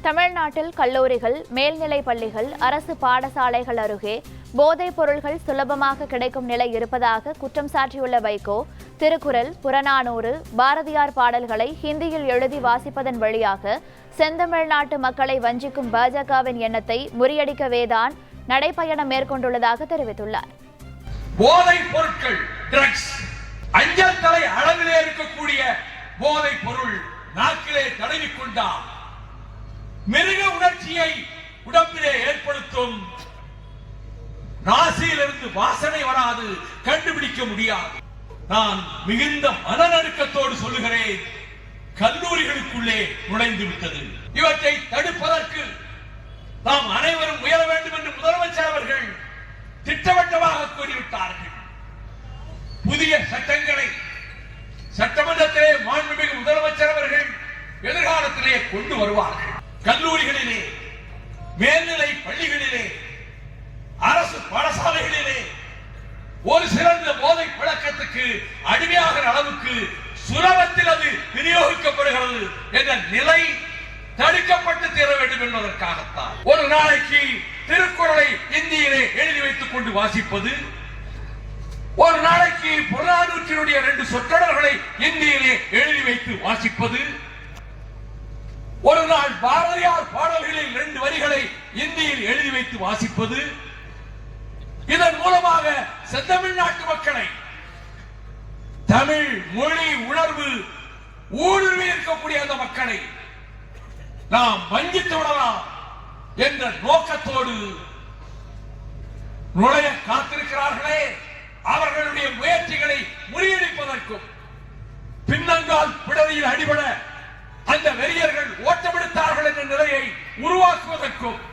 தமிழ்நாட்டில் கல்லூரிகள், மேல்நிலை பள்ளிகள், அரசு பாடசாலைகள் அருகே போதைப் பொருள்கள் சுலபமாக கிடைக்கும் நிலை இருப்பதாக குற்றம் சாட்டியுள்ள வைகோ, திருக்குறள், புறநானூறு, பாரதியார் பாடல்களை ஹிந்தியில் எழுதி வாசிப்பதன் வழியாக செந்தமிழ்நாட்டு மக்களை வஞ்சிக்கும் பாஜகவின் எண்ணத்தை முறியடிக்கவேதான் நடைபயணம் மேற்கொண்டுள்ளதாக தெரிவித்துள்ளார். போதைப் பொருட்கள், ட்ரக்ஸ், அஞ்சல் தலை அளவிலே இருக்கக்கூடிய போதைப் பொருள் நாக்கிலே தடவிக்கொண்டால் மிருக உணர்ச்சியை உடம்பிலே ஏற்படுத்தும். நாசியிலிருந்து வாசனை வராது, கண்டுபிடிக்க முடியாது. நான் மிகுந்த மனநடுக்கத்தோடு சொல்லுகிறேன், கல்லூரிகளுக்குள்ளே நுழைந்து விட்டது. இவற்றை தடுப்பதற்கு நாம் அனைவரும் முயல வேண்டும் என்று முதலமைச்சர் அவர்கள் திட்டவட்டமாக கூறிவிட்டார்கள். புதிய சட்டங்களை சட்டமன்றத்திலே மாண்புமிகு முதலமைச்சர் அவர்கள் எதிர்காலத்திலே கொண்டு வருவார்கள். கல்லூரிகளிலே, மேல்நிலை பள்ளிகளிலே, அரசு பாடசாலைகளிலே ஒரு சிறந்த போதை பழக்கத்துக்கு அடிமையாகிற அளவுக்கு சுலபத்தில் அது விநியோகிக்கப்படுகிறது என்ற நிலை தடுக்கப்பட்டு தீர வேண்டும் என்பதற்காகத்தான் ஒரு நாளைக்கு திருக்குறளை இந்தியிலே எழுதி வைத்துக் கொண்டு வாசிப்பது, ஒரு நாளைக்கு புறநானூற்றினுடைய 2 சொற்றொடர்களை இந்தியிலே எழுதி வைத்து வாசிப்பது, ஒரு நாள் பாரதியார் பாடல்களில் 2 வரிகளை இந்தியில் எழுதி வைத்து வாசிப்பது, இதன் மூலமாக செந்தமிழ்நாட்டு மக்களை தமிழ் மொழி உணர்வு ஊடுருவி இருக்கக்கூடிய அந்த மக்களை நாம் வஞ்சித்து விடலாம் என்ற நோக்கத்தோடு நுழைய காத்திருக்கிறார்களே, அவர்களுடைய முயற்சிகளை முறியடிப்பதற்கும் பின்னங்கால் பிடரியில் அடிபட அந்த வெறியர்கள் ஓட்டமெடுத்தார்கள் என்ற நிலையை உருவாக்குவதற்கும்